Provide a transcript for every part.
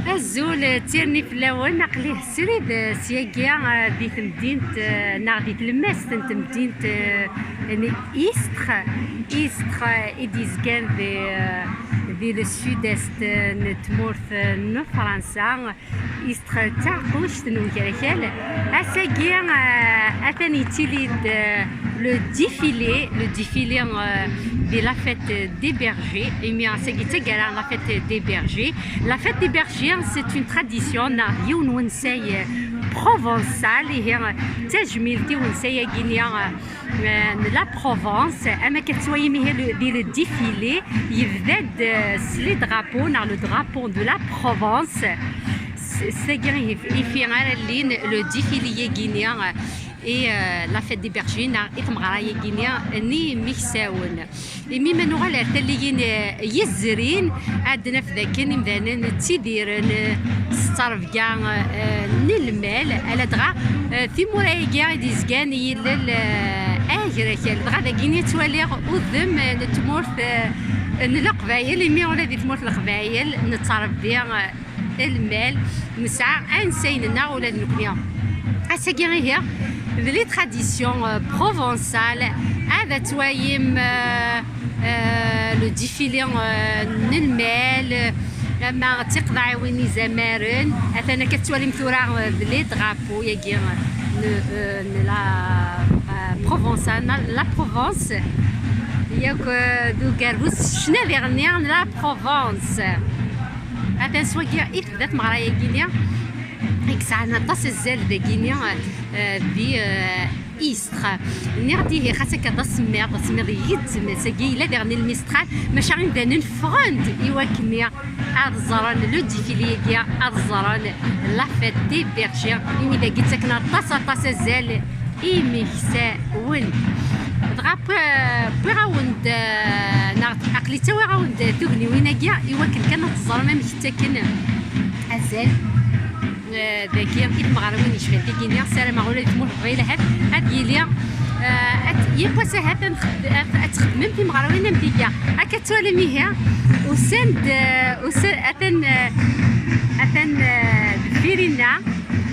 الزول تيرني في الاول نقليه سريد سياقيا دي مدينة ناغدي تلماس مدينة يعني إيستخ إديزكان دي لو سود است نتمورث نو فرنسا إيستخ تعقوش تنو كاكال أساقيا أثاني تيليد le défilé de la fête des bergers. Et bien, c'est la fête des bergers. La fête des bergers, c'est une tradition provençale. La Provence, le défilé, il y a les drapeaux, le drapeau de la Provence. C'est le défilé guinéen. Et la fête des bergers إتمغرايا كينيا ني ميكساون مي منوغال عتاليين يزرين عندنا في ذاك مذانا تيديرن ستارفكا نلمال على دغا في مورايا كاع ديزكان يلل اجرا دغا ذاكيني توالي وذم نتمورث القبايل مي ولا دي تمورث القبايل نتصرف بها المال مسعى انسيننا ولا نكنيا اساكي هي les traditions provençales avec le défilé نلمال لما تقضى ويني زمارن اثنا كتوالي مثورا لي درابو ياكي لا بروفونس لا بروفونس ياك دو كاربوس شنا فيغنيا لا بروفونس اثنا سواكي إثبات مغرايا كينيا إكسعنا طاس الزال داكينيا دي إيستخ نغدي خاصة كذا سمير يد ساقي إلا ديرني المسترال ماشي غندان نفغند إواكني أرزران لو ديفيلي ديال أرزران لا فيت دي بيرجير إني باقي تاكنا طاس الزال إميكساون دغا بغاوند عقلي تا غاوند تغني ويناكيا إواكن كان تزرا ما مشتاكن أزال ذاكيا المغربيين يشفى كينيا سلام على يتمر قبيله هاد يليا يبقى ساهات تخدم في المغربيين مديكا هكا توالي هي وسند اثن فيرينا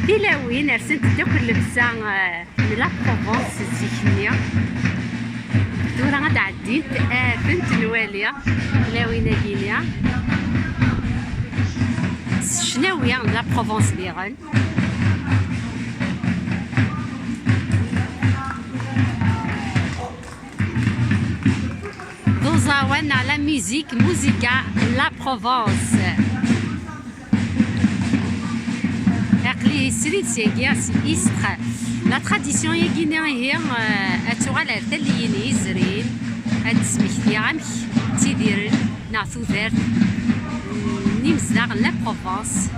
تلاوين رسنت دوك اللبسه من لا بروفونس الزيكنيه دورا غاد عديت بنت الواليه تلاوينا كينيا شناوية لا بروفونس ديالن دوزاوان على موزيكا لا بروفونس عقلي سريد سيكيا سي إيستخ لا تراديسيون ياكينا هي أتوغال عتاليين يزرين هاد سميتي عمك تيديرن نعثو ذات نمزدغ لا بروفونس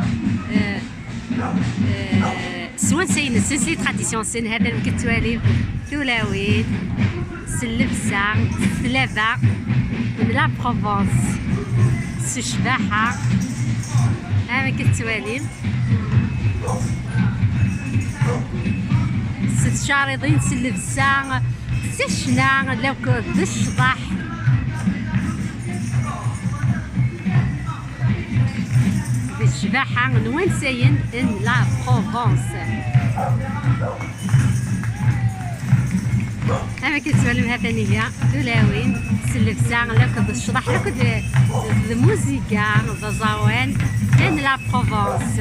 سوا سين سي تراديسيون سين هذا الكتوالي ثلاوين سلبسة سلابة من لا بروفونس سشباحة هذا كتوالي ستشارضين سلبسة سشنا لو كنت الشطح الشباحة نوين ساين ان لا بروفونس اما كتسولم هاتاني هي دولاوين سلفسا لكد الشطح لكد الموسيقى الزوان ان لا بروفونس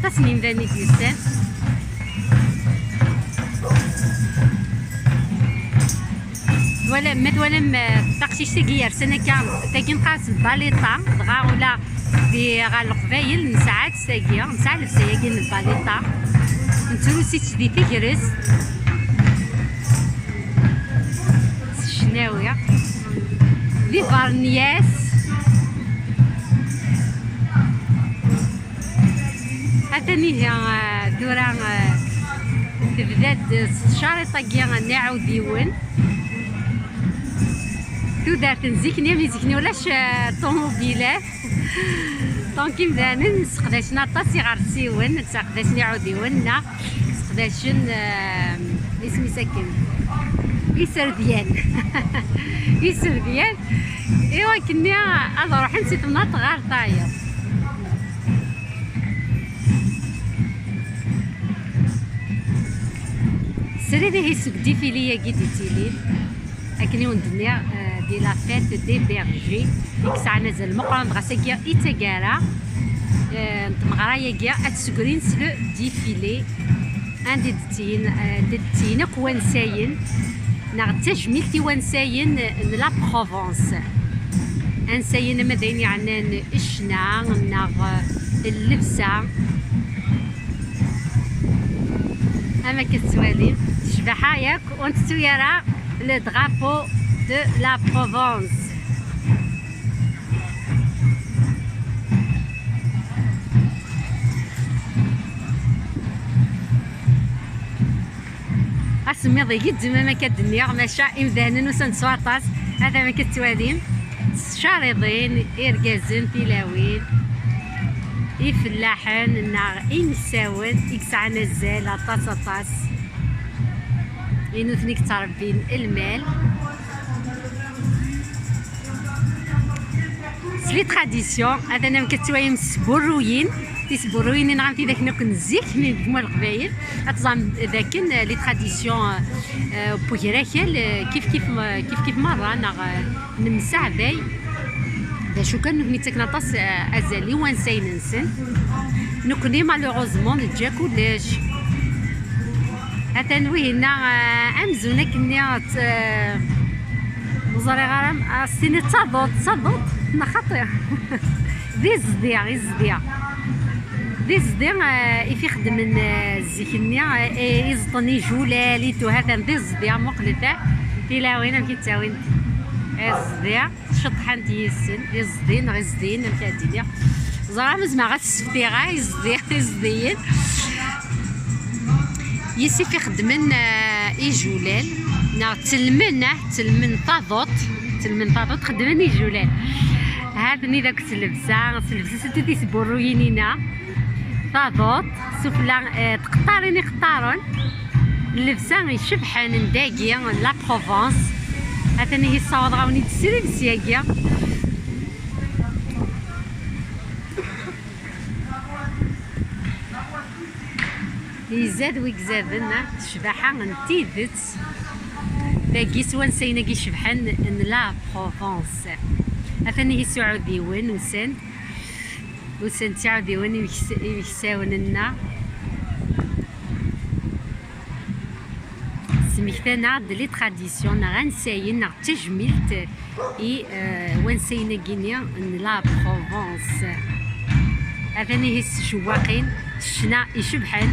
تصميم ذاني كيستان ولا تقشيش تاكي سنة كان تاكي نقاس باليطا دغا ولا في غا القبايل نساعد تاكي نساعد السياكين الباليطا نتروسي دي تيكرس شناوية دي فارنياس هاتاني هي دوران تبدات شهر طاكيا نعاود ديون تودارت نزيكني ميزيكني ولاش طوموبيلات دونك مثلا نسقداشنا طاسي غير سيون نسقداشني عاوديونا نسقداشن اسمي ساكن يسرديان يسرديان. ايوا كني انا روح نسيت مناطق غير طاير. سريدي هي سوق ديفيليه كي ديتيلي اكني وندنيا دي لا فيت دي بيرجي كسا نزل مقرن غاسكيا ايتاكارا نتمغرايا كيا اتسكرين سلو ديفيلي عندي دتين كوانساين ناغ تجميلتي وانساين لا بروفونس انساين مدين يعني الشنا ناغ اللبسه اما كتسوالي شبحه ياك ونتسو يرى لو درابو دو لا بروفونس. اسمي ضيقت زعما ما كدنيا ماشا امدانا وسنسواطاس هذا ما كتوالين شاريضين اركازن تلاوين يفلاحن ناغ ينساون يكسع نزال طاس إنو ثنيك تربين المال سلي تراديسيون هذا انا كتوايم سبوروين تيسبوروين نعرفتي داك نوك نزيك من جموع القبايل اتظن ذاك لي تراديسيون بوغراكل كيف مره ناغ نمسع باي شو كان نكني تاكنا طاس ازالي وانساين نسن نكني مالوغوزمون نتجا كلش هذا نوي هنا امزونا كني وزاري غرام السيني تصدط نا خطير دي زديع يفي خدم من الزيكني يزطني جولالي تو هذا دي زديع مقلته الى وين كيتاوين الزديع شطحان ديسن يزدين غزدين الكادية زرا مزما غتسفتي غا يزدين يسي في خدمن جولال نا تلمن طاضوط خدمن جولال هادني داك اللبسه ستي سبوروينينا طاضوط سفلا تقطاريني قطارون اللبسه يشبحان نداكي لا بروفونس هاتني هي الصواد غاوني تسيري بسياكيا يزاد ويكزادنا شبحه نتيدت باقي سوا نسينا كي شبحان لا بروفونس هاتني هي سعوديون وسن سعوديون يكساون لنا سميتنا دلي تراديسيون غنساين ناغ تجميلت وانساينا كينيا لا بروفونس هاتني هي الشواقين الشنا يشبحان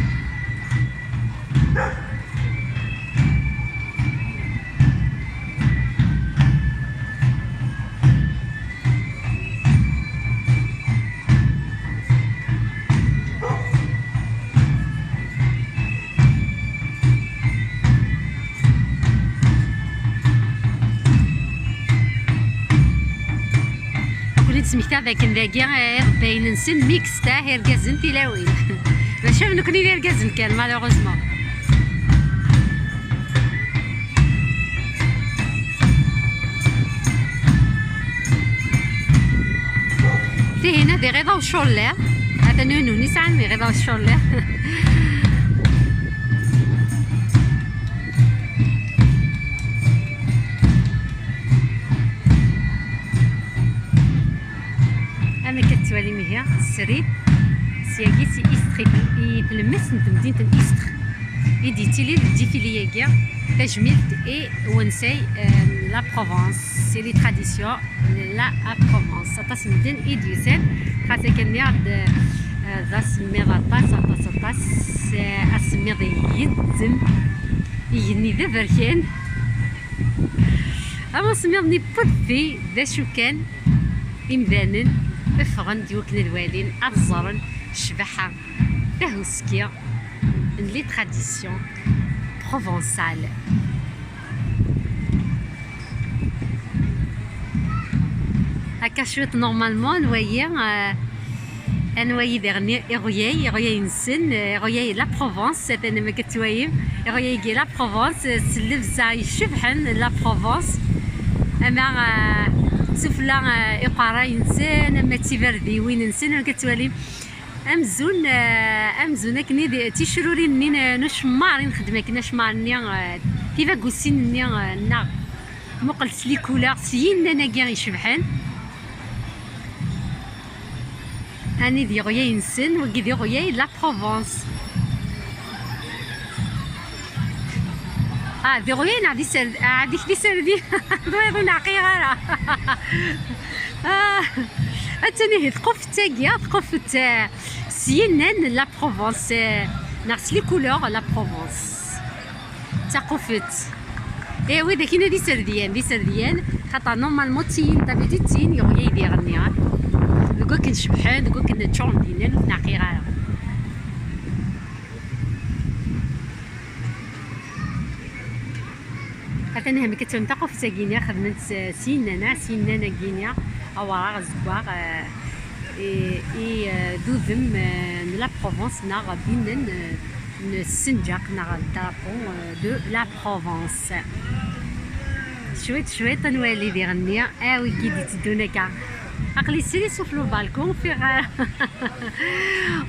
سميتها ذاك ذاكي باين نسن ميكس تاع هيركازن تلاوين ماشي نكوني هيركازن كان مالوغوزمون تي هنا دي غيضا وشولير هذا نونو نسعن مي غيضا وشولير كتوالي مهيا السريب سياكي سي إستخي يتلمس نت مدينة إستخ يديتي لي ديفيلي كاع تجميلت اي ونساي لا بروفونس سي لي تراديسيون لا بروفونس طاس مدن إديوسان خاطر كان يعد ذا سميض طاس اسميض يدزم يجني ذا بركان اما سميضني بوثي ذا شو كان إمدانن افغن ديوكن الوالين ابزرن شبحه تهوسكيا لي تراديسيون بروفونسال هكا شويه نورمالمون نوايا انواي ديغني غياي نسن غياي لا بروفونس انا ما كتوايم غياي كي لا بروفونس سلفزا يشبحن لا بروفونس اما سفلا اقرا ينسان اما تيفردي وين نسن كتوالي امزون كني تيشروري ني نشمار نخدم كنا شمارني كيفا كوسين ني نا مقلت لي كولار سين انا كاع يشبحن اني دي غياي نسن وكي دي غياي لا بروفونس دي غياي نعدي سر عاديك دي سردي ضوي نعقي غيرها اتاني ثقف تاكيا ثقف سينان لا بروفونس نغسلي كولور لا بروفونس تقفت وي داكينا دي سرديان خاطر نورمالمون تين دابيتود تين غياي يديرني دوكا كنشبحان دوكا كنتشوندينان نعقي غيرها أنا هم كتنتقو في تاكينيا خدمت سينانا كينيا أوراغ زكواغ دوذم لا بروفونس ناغ بينن نسنجاق ناغ الدرابون دو لا بروفونس شويت نوالي ديغنيا وي كي تدونا كاع عقلي سيري سوفلو البالكون في غير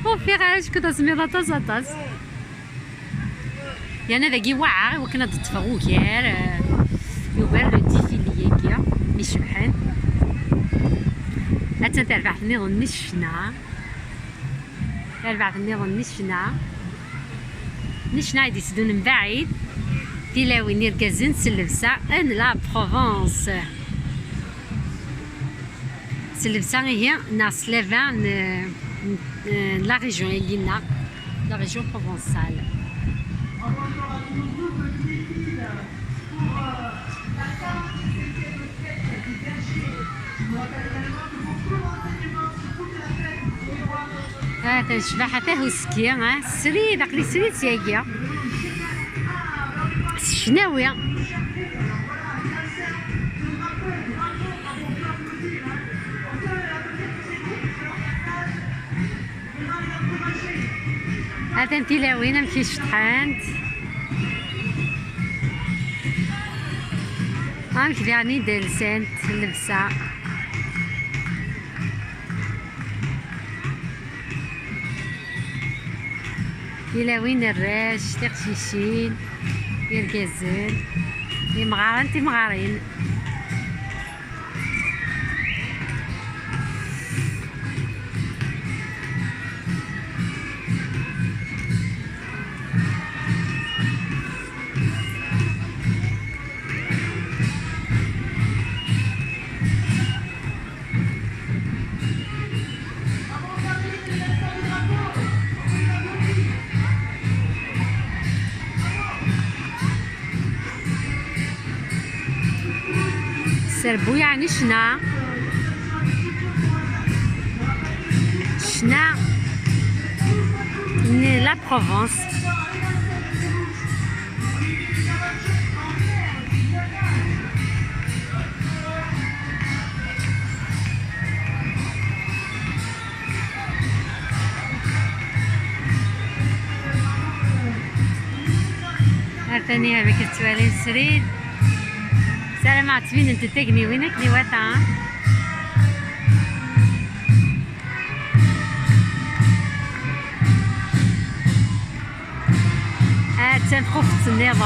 وفي غير شكون تسميضة طاس يعني ذاكي واعر وكنا تتفرو كير يوبر لو ديفيلي كيا مي شبحان حتى تربح النظام نشنا يدي سدون من بعيد تلاوي نيركازن سلبسا ان لا بروفونس سلبسا هي ناس لافان لا ريجيون يجينا لا ريجيون بروفونسال تنشبح حتى هوسكي سريد عقلي سريد سياكيا شناوية هذا انتي لاوين نمشي شطحانت نمشي يعني دلسانت اللبسة يلاوين الراش تغشيشين يركزين يمغارن تيمغارين سربو يعني شنا لا بروفونس عرفتني هذيك التوالي سريد سلام عتبين انت تجني وينك لي وطا تنخفت النظام